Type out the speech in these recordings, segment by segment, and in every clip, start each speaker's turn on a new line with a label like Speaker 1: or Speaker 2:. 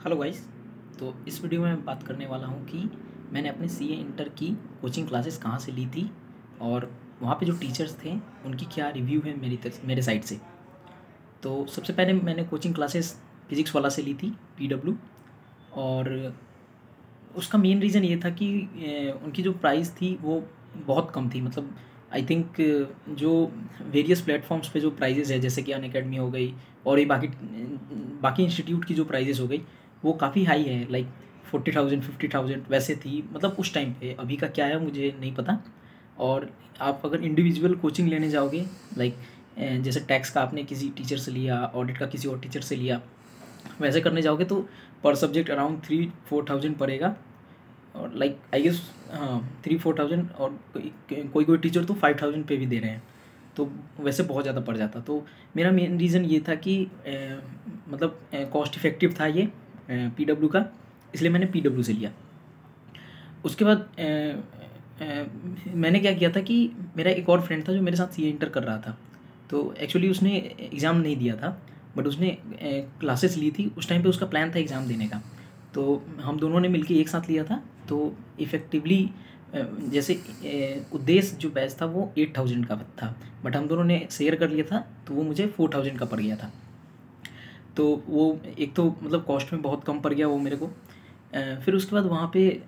Speaker 1: Hello guys. तो इस video में मैं बात करने वाला हूँ कि मैंने अपने सीए इंटर की कोचिंग क्लासेस कहाँ से ली थी और वहाँ पे जो टीचर्स थे उनकी क्या रिव्यू है मेरे साइड से। तो सबसे पहले मैंने कोचिंग क्लासेस फिज़िक्स वाला से ली थी पीडब्ल्यू। और उसका मेन रीज़न ये था कि उनकी जो प्राइस थी वो बहुत कम थी। मतलब आई थिंक जो वेरियस प्लेटफॉर्म्स पे जो प्राइजेज़ है जैसे कि अनअकैडमी हो गई और ये बाकी इंस्टीट्यूट की जो प्राइजेज़ हो गई वो काफ़ी हाई है। लाइक 40,000 50,000 वैसे थी। मतलब उस टाइम पे, अभी का क्या है मुझे नहीं पता। और आप अगर इंडिविजुअल कोचिंग लेने जाओगे, लाइक जैसे टैक्स का आपने किसी टीचर से लिया, ऑडिट का किसी और टीचर से लिया, वैसे करने जाओगे तो पर सब्जेक्ट अराउंड 3-4,000 पड़ेगा। और लाइक आई गेस हाँ 3-4,000। और कोई टीचर तो 5,000 पे भी दे रहे हैं। तो वैसे बहुत ज़्यादा पड़ जाता। तो मेरा मेन रीज़न ये था कि मतलब कॉस्ट इफ़ेक्टिव था ये पीडब्ल्यू का, इसलिए मैंने पीडब्ल्यू से लिया। उसके बाद मैंने क्या किया था कि मेरा एक और फ्रेंड था जो मेरे साथ सीए इंटर कर रहा था। तो एक्चुअली उसने एग्ज़ाम नहीं दिया था, बट उसने क्लासेस ली थी। उस टाइम पे उसका प्लान था एग्ज़ाम देने का। तो हम दोनों ने मिलके एक साथ लिया था। तो इफ़ेक्टिवली जैसे उद्देश्य जो बैच था वो 8,000 का था, बट हम दोनों ने शेयर कर लिया था तो वो मुझे 4,000 का पड़ गया था। तो वो एक तो मतलब कॉस्ट में बहुत कम पड़ गया वो मेरे को। फिर उसके बाद वहाँ पे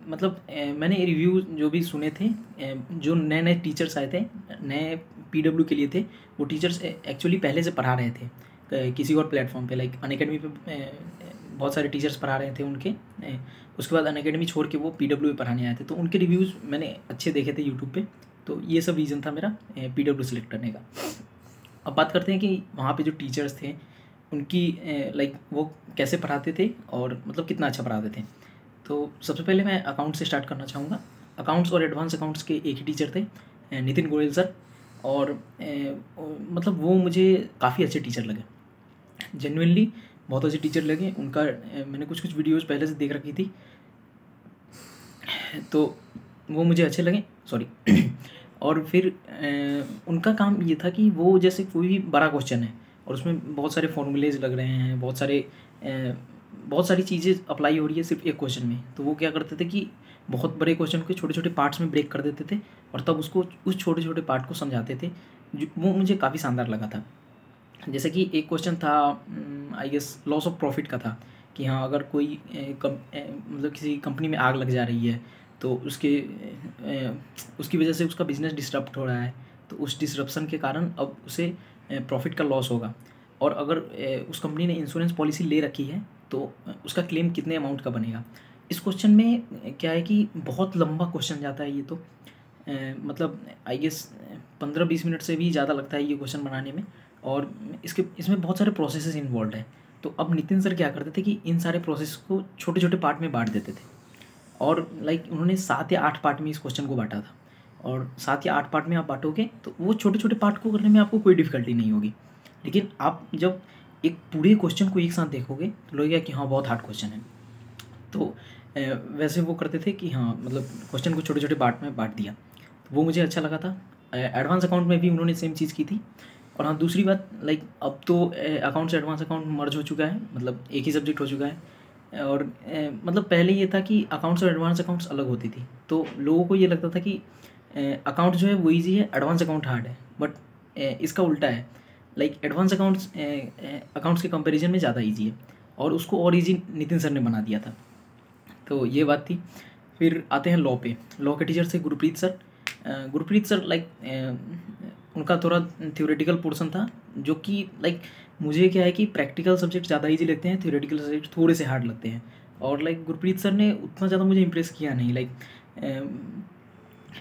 Speaker 1: मतलब मैंने रिव्यू जो भी सुने थे, जो नए नए टीचर्स आए थे नए पीडब्ल्यू के लिए थे, वो टीचर्स एक्चुअली पहले से पढ़ा रहे थे किसी और प्लेटफॉर्म पे, लाइक अनअकैडमी पे बहुत सारे टीचर्स पढ़ा रहे थे उनके। उसके बाद अनअकैडमी छोड़ के वो पीडब्ल्यू पे पढ़ाने आए थे, तो उनके रिव्यूज़ मैंने अच्छे देखे थे यूट्यूब पे। तो ये सब रीज़न था मेरा पीडब्ल्यू सेलेक्ट करने का। अब बात करते हैं कि वहाँ पे जो टीचर्स थे उनकी लाइक वो कैसे पढ़ाते थे और मतलब कितना अच्छा पढ़ाते थे। तो सबसे पहले मैं अकाउंट से स्टार्ट करना चाहूँगा। अकाउंट्स और एडवांस अकाउंट्स के एक ही टीचर थे, नितिन गोयल सर। और मतलब वो मुझे काफ़ी अच्छे टीचर लगे, जेन्युइनली बहुत अच्छे टीचर लगे। उनका मैंने कुछ कुछ वीडियोज़ पहले से देख रखी थी, तो वो मुझे अच्छे लगे। सॉरी। और फिर उनका काम ये था कि वो जैसे कोई भी बड़ा क्वेश्चन है और उसमें बहुत सारे फॉर्मूलेज लग रहे हैं, बहुत सारी चीज़ें अप्लाई हो रही है सिर्फ एक क्वेश्चन में, तो वो क्या करते थे कि बहुत बड़े क्वेश्चन को छोटे छोटे पार्ट्स में ब्रेक कर देते थे और तब उसको उस छोटे छोटे पार्ट को समझाते थे। जो वो मुझे काफ़ी शानदार लगा था। जैसे कि एक क्वेश्चन था, I guess loss of profit का था, कि हाँ अगर कोई मतलब किसी कंपनी में आग लग जा रही है तो उसकी वजह से उसका बिज़नेस डिसरप्ट हो रहा है, तो उस डिसरप्शन के कारण अब उसे प्रॉफिट का लॉस होगा। और अगर उस कंपनी ने इंश्योरेंस पॉलिसी ले रखी है तो उसका क्लेम कितने अमाउंट का बनेगा। इस क्वेश्चन में क्या है कि बहुत लंबा क्वेश्चन जाता है ये तो, मतलब आई गेस 15-20 मिनट से भी ज़्यादा लगता है ये क्वेश्चन बनाने में। और इसमें बहुत सारे प्रोसेसेस इन्वॉल्व हैं। तो अब नितिन सर क्या करते थे कि इन सारे प्रोसेस को छोटे छोटे पार्ट में बांट देते थे। और लाइक उन्होंने 7 या 8 पार्ट में इस क्वेश्चन को बांटा था। और 7 या 8 पार्ट में आप बांटोगे तो वो छोटे छोटे पार्ट को करने में आपको कोई डिफ़िकल्टी नहीं होगी। लेकिन आप जब एक पूरे क्वेश्चन को एक साथ देखोगे तो लगेगा कि हाँ बहुत हार्ड क्वेश्चन है। तो वैसे वो करते थे कि हाँ मतलब क्वेश्चन को छोटे छोटे पार्ट में बांट दिया, तो वो मुझे अच्छा लगा था। एडवांस अकाउंट में भी उन्होंने सेम चीज़ की थी। और हाँ दूसरी बात, लाइक अब तो अकाउंट से एडवांस अकाउंट मर्ज हो चुका है, मतलब एक ही सब्जेक्ट हो चुका है। और मतलब पहले ये था कि अकाउंट्स और एडवांस अकाउंट्स अलग होती थी, तो लोगों को ये लगता था कि अकाउंट जो है वो ईजी है, एडवांस अकाउंट हार्ड है। बट इसका उल्टा है। लाइक एडवांस अकाउंट्स के कंपैरिजन में ज़्यादा ईजी है, और उसको और ईजी नितिन सर ने बना दिया था। तो ये बात थी। फिर आते हैं लॉ पे। लॉ के टीचर थे Gurpreet sir. Gurpreet sir like उनका थोड़ा थ्योरेटिकल पोर्शन था, जो कि लाइक मुझे क्या है कि प्रैक्टिकल सब्जेक्ट ज़्यादा इजी लगते हैं, थ्योरेटिकल सब्जेक्ट थोड़े से हार्ड लगते हैं। और लाइक गुरप्रीत सर ने उतना ज़्यादा मुझे इम्प्रेस किया नहीं। लाइक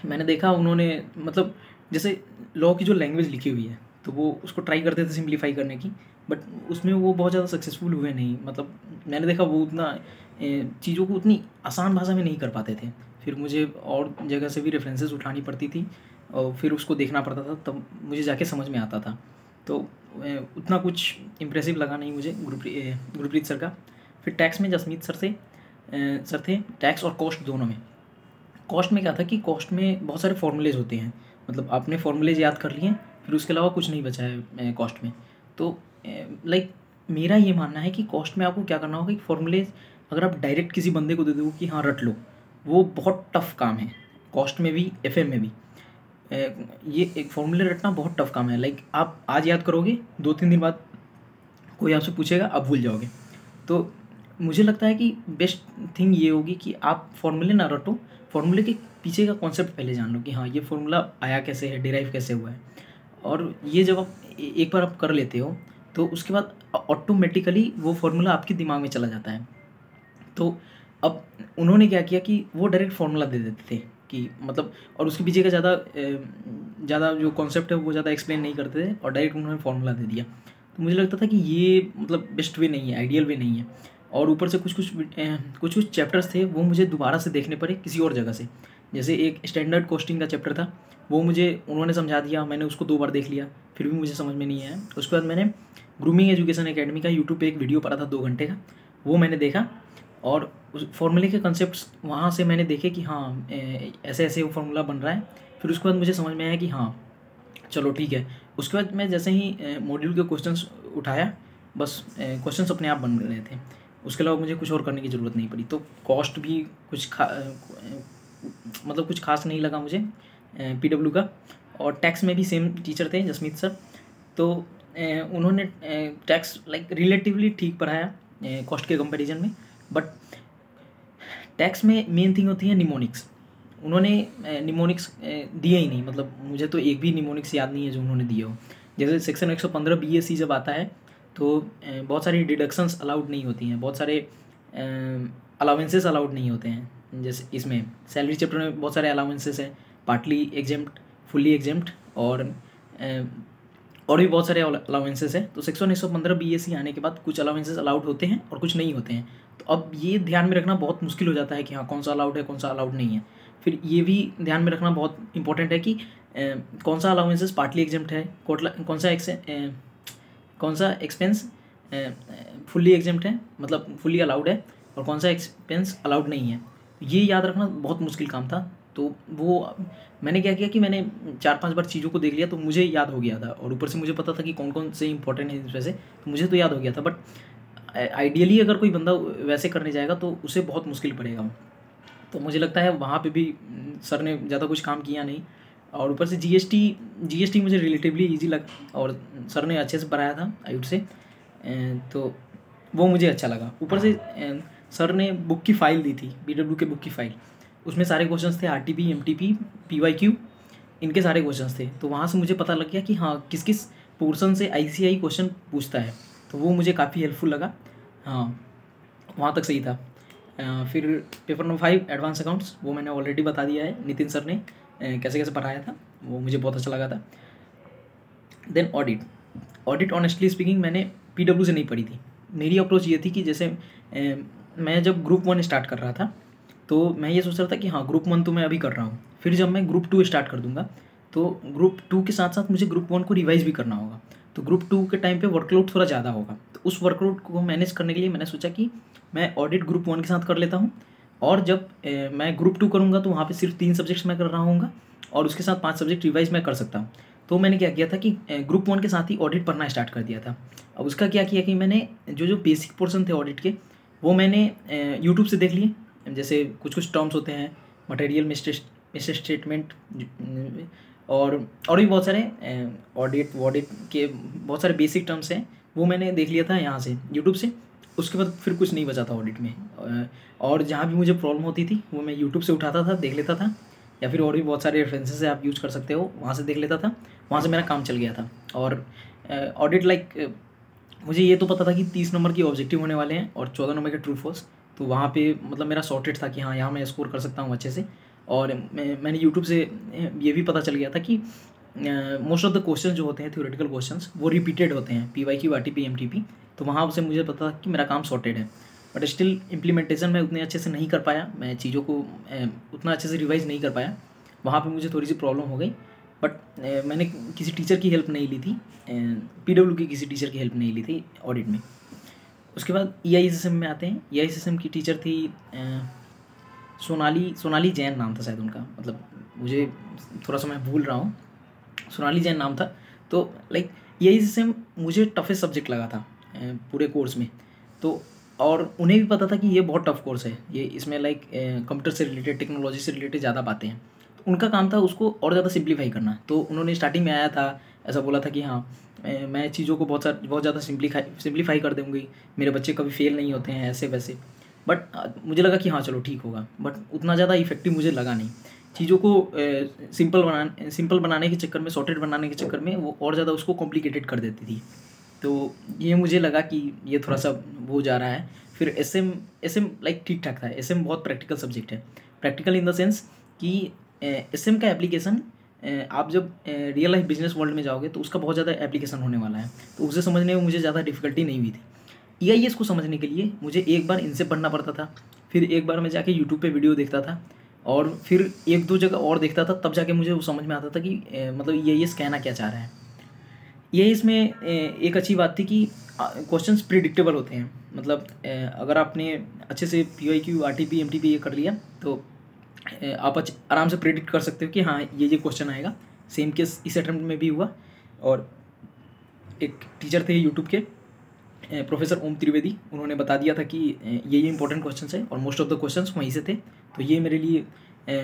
Speaker 1: मैंने देखा उन्होंने मतलब जैसे लॉ की जो लैंग्वेज लिखी हुई है तो वो उसको ट्राई करते थे सिंप्लीफाई करने की, बट उसमें वो बहुत ज़्यादा सक्सेसफुल हुए नहीं। मतलब मैंने देखा वो उतना चीज़ों को उतनी आसान भाषा में नहीं कर पाते थे। फिर मुझे और जगह से भी रेफरेंसेस उठानी पड़ती थी और फिर उसको देखना पड़ता था, तब मुझे जाके समझ में आता था। तो उतना कुछ इम्प्रेसिव लगा नहीं मुझे गुरप्रीत सर का। फिर टैक्स में जसमीत सर थे, टैक्स और कॉस्ट दोनों में। कॉस्ट में क्या था कि कॉस्ट में बहुत सारे फॉर्मूलेज होते हैं, मतलब आपने फॉर्मूलेज याद कर लिए, फिर उसके अलावा कुछ नहीं बचा है कॉस्ट में। तो लाइक मेरा ये मानना है कि कॉस्ट में आपको क्या करना होगा कि फॉर्मूले अगर आप डायरेक्ट किसी बंदे को दे दो कि हाँ रट लो, वो बहुत टफ काम है, कॉस्ट में भी एफएम में भी। ये एक फॉर्मूले रटना बहुत टफ काम है। लाइक आप आज याद करोगे, 2-3 दिन बाद कोई आपसे पूछेगा, आप भूल जाओगे। तो मुझे लगता है कि बेस्ट थिंग ये होगी कि आप फॉर्मूले ना रटो, फॉर्मूले के पीछे का कॉन्सेप्ट पहले जान लो कि हाँ ये फॉर्मूला आया कैसे है, डिराइव कैसे हुआ है। और ये जब आप एक बार आप कर लेते हो तो उसके बाद ऑटोमेटिकली वो फार्मूला आपके दिमाग में चला जाता है। तो अब उन्होंने क्या किया कि वो डायरेक्ट फार्मूला दे देते थे कि मतलब, और उसके पीछे का ज़्यादा जो कॉन्सेप्ट है वो ज़्यादा एक्सप्लेन नहीं करते थे और डायरेक्ट उन्होंने फार्मूला दे दिया। तो मुझे लगता था कि ये मतलब बेस्ट वे नहीं है, आइडियल वे नहीं है। और ऊपर से कुछ चैप्टर्स थे वो मुझे दोबारा से देखने पड़े किसी और जगह से। जैसे एक स्टैंडर्ड कॉस्टिंग का चैप्टर था, वो मुझे उन्होंने समझा दिया, मैंने उसको 2 बार देख लिया, फिर भी मुझे समझ में नहीं आया। उसके बाद मैंने ग्रूमिंग एजुकेशन एकेडमी का यूट्यूब पे एक वीडियो पड़ा था 2 घंटे का, वो मैंने देखा और उस फॉर्मूले के कॉन्सेप्ट्स वहाँ से मैंने देखे कि हाँ ऐसे ऐसे वो फार्मूला बन रहा है। फिर उसके बाद मुझे समझ में आया कि हाँ चलो ठीक है। उसके बाद मैं जैसे ही मॉड्यूल के क्वेश्चंस उठाया, बस क्वेश्चंस अपने आप बन रहे थे, उसके अलावा मुझे कुछ और करने की ज़रूरत नहीं पड़ी। तो कॉस्ट भी मतलब कुछ खास नहीं लगा मुझे पीडब्ल्यू का। और टैक्स में भी सेम टीचर थे जसमीत सर, तो उन्होंने टैक्स लाइक रिलेटिवली ठीक पढ़ाया कॉस्ट के कंपैरिजन में। बट टैक्स में मेन थिंग होती है निमोनिक्स, उन्होंने निमोनिक्स दिए ही नहीं, मतलब मुझे तो एक भी निमोनिक्स याद नहीं है जो उन्होंने दिए हो। जैसे सेक्शन 115 BSc जब आता है तो बहुत सारी डिडक्शंस अलाउड नहीं होती हैं, बहुत सारे अलाउंसेस अलाउड नहीं होते हैं। जैसे इसमें सैलरी चैप्टर में बहुत सारे अलाउंसेस हैं, पार्टली एग्जेम्प्ट, फुल्ली एग्जेम्प्ट और भी बहुत सारे अलाउंसेस हैं। तो सेक्शन 115 BSc आने के बाद कुछ अलाउंसेस अलाउड होते हैं और कुछ नहीं होते हैं। तो अब ये ध्यान में रखना बहुत मुश्किल हो जाता है कि हाँ कौन सा अलाउड है कौन सा अलाउड नहीं है। फिर ये भी ध्यान में रखना बहुत इंपॉर्टेंट है कि कौन सा अलाउंसेस पार्टली एग्जेम्प्ट है, कौन सा एक्सपेंस फुल्ली एग्जेम्प्ट है मतलब फुल्ली अलाउड है, और कौन सा एक्सपेंस अलाउड नहीं है। ये याद रखना बहुत मुश्किल काम था। तो वो मैंने क्या किया कि मैंने 4-5 बार चीज़ों को देख लिया तो मुझे याद हो गया था, और ऊपर से मुझे पता था कि कौन कौन से इंपॉर्टेंट है इसमें से, तो मुझे तो याद हो गया था। बट आइडियली अगर कोई बंदा वैसे करने जाएगा तो उसे बहुत मुश्किल पड़ेगा। तो मुझे लगता है वहाँ पे भी सर ने ज़्यादा कुछ काम किया नहीं। और ऊपर से जीएसटी मुझे रिलेटिवली ईजी लगा और सर ने अच्छे से पढ़ाया था आयुट से, तो वो मुझे अच्छा लगा। ऊपर से सर ने बुक की फ़ाइल दी थी, पीडब्ल्यू के बुक की फ़ाइल, उसमें सारे क्वेश्चंस थे, आरटीपी, एमटीपी, पीवाईक्यू, इनके सारे क्वेश्चंस थे। तो वहाँ से मुझे पता लग गया कि हाँ किस किस पोर्शन से आईसीआई क्वेश्चन पूछता है, तो वो मुझे काफ़ी हेल्पफुल लगा। हाँ वहाँ तक सही था। फिर पेपर नंबर 5 एडवांस अकाउंट्स, वो मैंने ऑलरेडी बता दिया है, नितिन सर ने कैसे कैसे पढ़ाया था, वो मुझे बहुत अच्छा लगा था। देन ऑडिट ऑनेस्टली स्पीकिंग मैंने पीडब्ल्यू से नहीं पढ़ी थी। मेरी अप्रोच ये थी कि जैसे मैं जब ग्रुप 1 स्टार्ट कर रहा था तो मैं ये सोच रहा था कि हाँ ग्रुप 1 तो मैं अभी कर रहा हूँ, फिर जब मैं ग्रुप 2 स्टार्ट कर दूंगा तो ग्रुप 2 के साथ साथ मुझे ग्रुप 1 को रिवाइज भी करना होगा। तो ग्रुप 2 के टाइम पे वर्कलोड थोड़ा ज़्यादा होगा, तो उस वर्कलोड को मैनेज करने के लिए मैंने सोचा कि मैं ऑडिट ग्रुप 1 के साथ कर लेता हूँ, और जब मैं ग्रुप 2 करूँगा तो वहाँ पे सिर्फ 3 सब्जेक्ट्स मैं कर रहा हूँगा और उसके साथ 5 सब्जेक्ट रिवाइज मैं कर सकता हूँ। तो मैंने क्या किया था कि ग्रुप 1 के साथ ही ऑडिट पढ़ना स्टार्ट कर दिया था। अब उसका क्या किया कि मैंने जो बेसिक पोर्शन थे ऑडिट के वो मैंने यूट्यूब से देख लिए। जैसे कुछ टर्म्स होते हैं, मटेरियल मिस स्टेटमेंट, और भी बहुत सारे ऑडिट के बहुत सारे बेसिक टर्म्स हैं, वो मैंने देख लिया था यहाँ से यूट्यूब से। उसके बाद फिर कुछ नहीं बचा था ऑडिट में, और जहाँ भी मुझे प्रॉब्लम होती थी वो मैं यूट्यूब से उठाता था, देख लेता था, या फिर और भी बहुत सारे रेफरेंसेस आप यूज़ कर सकते हो, वहाँ से देख लेता था, वहाँ से मेरा काम चल गया था। और ऑडिट लाइक मुझे ये तो पता था कि 30 नंबर की ऑब्जेक्टिव होने वाले हैं और 14 नंबर के ट्रू फॉल्स, तो वहाँ पे मतलब मेरा सॉर्टेड था कि हाँ यहाँ मैं स्कोर कर सकता हूँ अच्छे से। और मैंने यूट्यूब से ये भी पता चल गया था कि मोस्ट ऑफ द क्वेश्चन जो होते हैं थ्योरेटिकल क्वेश्चंस वो रिपीटेड होते हैं, पीवाईक्यू, आरटीपी, एमटीपी, तो वहाँ से मुझे पता था कि मेरा काम सॉर्टेड है। बट स्टिल इम्प्लीमेंटेशन में उतने अच्छे से नहीं कर पाया, मैं चीज़ों को उतना अच्छे से रिवाइज नहीं कर पाया, वहाँ पे मुझे थोड़ी सी प्रॉब्लम हो गई। बट मैंने किसी टीचर की हेल्प नहीं ली थी, पीडब्ल्यू की किसी टीचर की हेल्प नहीं ली थी ऑडिट में। उसके बाद EISSM में आते हैं। EISSM की टीचर थी सोनाली जैन नाम था शायद उनका, मतलब मुझे थोड़ा सा मैं भूल रहा हूँ, सोनाली जैन नाम था। तो लाइक EISSM मुझे टफेस्ट सब्जेक्ट लगा था पूरे कोर्स में। तो और उन्हें भी पता था कि ये बहुत टफ कोर्स है, ये इसमें लाइक कंप्यूटर से रिलेटेड, टेक्नोलॉजी से रिलेटेड ज़्यादा बातें हैं। तो उनका काम था उसको और ज़्यादा सिंप्लीफाई करना। तो उन्होंने स्टार्टिंग में आया था ऐसा बोला था कि हाँ मैं चीज़ों को बहुत ज़्यादा सिंप्लीफाई कर दूँगी, मेरे बच्चे कभी फेल नहीं होते हैं ऐसे वैसे। बट मुझे लगा कि हाँ चलो ठीक होगा, बट उतना ज़्यादा इफेक्टिव मुझे लगा नहीं। चीज़ों को सिंपल बनाने के चक्कर में, सॉर्टेड बनाने के चक्कर में वो और ज़्यादा उसको कॉम्प्लिकेटेड कर देती थी। तो ये मुझे लगा कि ये थोड़ा सा वो जा रहा है। फिर एसएम लाइक ठीक ठाक था। एसएम बहुत प्रैक्टिकल सब्जेक्ट है, प्रैक्टिकल इन द सेंस कि एसएम का एप्लीकेशन आप जब रियल लाइफ बिजनेस वर्ल्ड में जाओगे तो उसका बहुत ज़्यादा एप्लीकेशन होने वाला है। तो उसे समझने में मुझे ज़्यादा डिफिकल्टी नहीं हुई थी। ईआईएस को समझने के लिए मुझे एक बार इनसे पढ़ना पड़ता था, फिर एक बार मैं जाके यूट्यूब पे वीडियो देखता था, और फिर एक दो जगह और देखता था, तब जाके मुझे वो समझ में आता था कि मतलब ईआईएस कहना क्या चाह रहा है। ईआईएस में एक अच्छी बात थी कि क्वेश्चंस प्रिडिक्टेबल होते हैं। मतलब अगर आपने अच्छे से पीवाईक्यू, आरटीपी, एमटीपी ये कर लिया तो आप आराम से प्रेडिक्ट कर सकते हो कि हाँ ये क्वेश्चन आएगा। सेम केस इस अटेम्प्ट में भी हुआ। और एक टीचर थे यूट्यूब के, प्रोफेसर ओम त्रिवेदी, उन्होंने बता दिया था कि ये इंपॉर्टेंट क्वेश्चंस है, और मोस्ट ऑफ द क्वेश्चंस वहीं से थे। तो ये मेरे लिए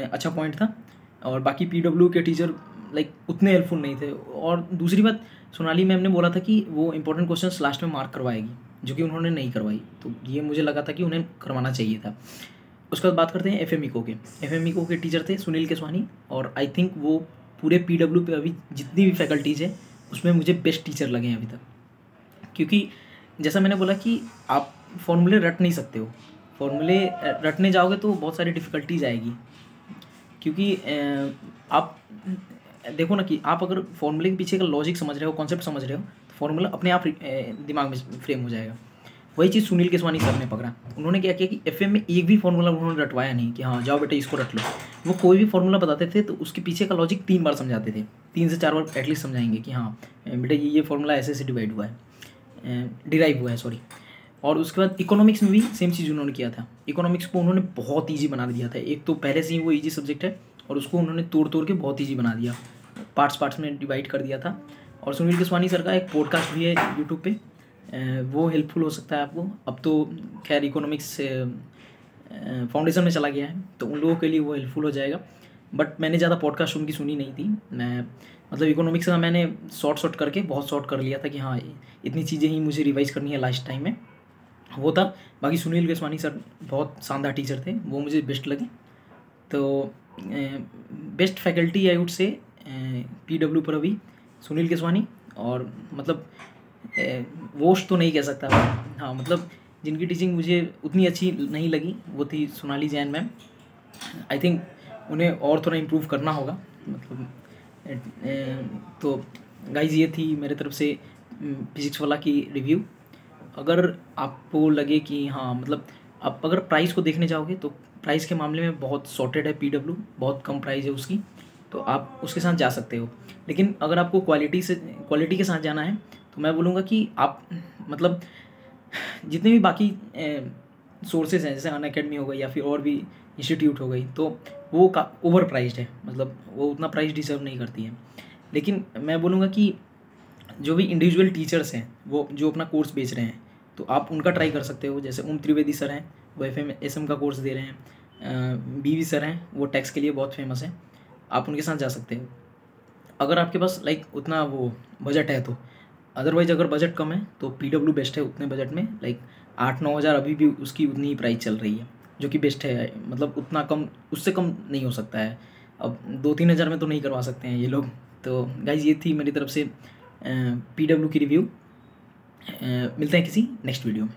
Speaker 1: अच्छा पॉइंट था। और बाकी पीडब्ल्यू के टीचर लाइक उतने हेल्पफुल नहीं थे। और दूसरी बात, सोनाली मैम ने बोला था कि वो इंपॉर्टेंट क्वेश्चंस लास्ट में मार्क करवाएगी, जो कि उन्होंने नहीं करवाई। तो ये मुझे लगा था कि उन्हें करवाना चाहिए था। उसके बाद बात करते हैं एफएमईको के। एफएमईको के टीचर थे सुनील केसवानी, और आई थिंक वो पूरे पीडब्ल्यू पे अभी जितनी भी फैकल्टीज़ है उसमें मुझे बेस्ट टीचर लगे हैं अभी तक। क्योंकि जैसा मैंने बोला कि आप फॉर्मूले रट नहीं सकते हो, फॉर्मूले रटने जाओगे तो बहुत सारी डिफ़िकल्टीज आएगी। क्योंकि आप देखो ना कि आप अगर फॉर्मूले के पीछे का लॉजिक समझ रहे हो, कॉन्सेप्ट समझ रहे हो, तो फॉर्मूला अपने आप दिमाग में फ्रेम हो जाएगा। वही चीज़ सुनील केसवानी सर ने पकड़ा। उन्होंने क्या किया कि एफएम में एक भी फॉर्मूला उन्होंने रटवाया नहीं कि हाँ जाओ बेटा इसको रट लो। वो कोई भी फॉर्मूला बताते थे तो उसके पीछे का लॉजिक 3 बार समझाते थे, 3 से 4 बार एटलीस्ट समझाएंगे कि हाँ बेटा ये फॉर्मूला ऐसे डिवाइड हुआ है, डिराइव हुआ है सॉरी। और उसके बाद इकोनॉमिक्स में भी सेम चीज़ उन्होंने किया था। इकोनॉमिक्स को उन्होंने बहुत ईजी बना दिया था। एक तो पहले से ही वो ईजी सब्जेक्ट है, और उसको उन्होंने तोड़ के बहुत ईजी बना दिया, पार्ट्स में डिवाइड कर दिया था। और सुनील केसवानी सर का एक पॉडकास्ट भी है यूट्यूब पे, वो हेल्पफुल हो सकता है आपको। अब तो खैर इकोनॉमिक्स फाउंडेशन में चला गया है, तो उन लोगों के लिए वो हेल्पफुल हो जाएगा। बट मैंने ज़्यादा पॉडकास्ट उनकी सुनी नहीं थी। मैं मतलब इकोनॉमिक्स का मैंने शॉर्ट करके बहुत शॉर्ट कर लिया था कि हाँ इतनी चीज़ें ही मुझे रिवाइज़ करनी है लास्ट टाइम में, वो था। बाकी सुनील केसवानी सर बहुत शानदार टीचर थे, वो मुझे बेस्ट लगे। तो best faculty I would say PW पर अभी सुनील केसवानी। और मतलब वोस्ट तो नहीं कह सकता, हाँ मतलब जिनकी टीचिंग मुझे उतनी अच्छी नहीं लगी वो थी Sonali Jain ma'am. I think उन्हें और थोड़ा इम्प्रूव करना होगा। मतलब तो गाइज ये थी मेरे तरफ से फिजिक्स वाला की रिव्यू। अगर आपको लगे कि हाँ मतलब आप अगर प्राइस को देखने जाओगे तो प्राइस के मामले में बहुत सॉर्टेड है पीडब्ल्यू, बहुत कम प्राइस है उसकी, तो आप उसके साथ जा सकते हो। लेकिन अगर आपको क्वालिटी के साथ जाना है तो मैं बोलूँगा कि आप मतलब जितने भी बाकी सोर्सेज हैं, जैसे अनअकैडमी हो गई या फिर और भी इंस्टीट्यूट हो गई, तो वो ओवर प्राइस्ड है, मतलब वो उतना प्राइस डिजर्व नहीं करती है। लेकिन मैं बोलूँगा कि जो भी इंडिविजुअल टीचर्स हैं वो जो अपना कोर्स बेच रहे हैं, तो आप उनका ट्राई कर सकते हो। जैसे ओम त्रिवेदी सर हैं, वो एसएम का कोर्स दे रहे हैं। बीवी सर हैं, वो टैक्स के लिए बहुत फेमस हैं, आप उनके साथ जा सकते हो अगर आपके पास लाइक उतना वो बजट है तो। अदरवाइज अगर बजट कम है तो पीडब्ल्यू बेस्ट है उतने बजट में। लाइक 8-9 हज़ार अभी भी उसकी उतनी ही प्राइस चल रही है, जो कि बेस्ट है। मतलब उतना कम, उससे कम नहीं हो सकता है। अब 2-3 हज़ार में तो नहीं करवा सकते हैं ये लोग। तो गाइज ये थी मेरी तरफ से पीडब्ल्यू की रिव्यू। मिलते हैं किसी नेक्स्ट वीडियो में।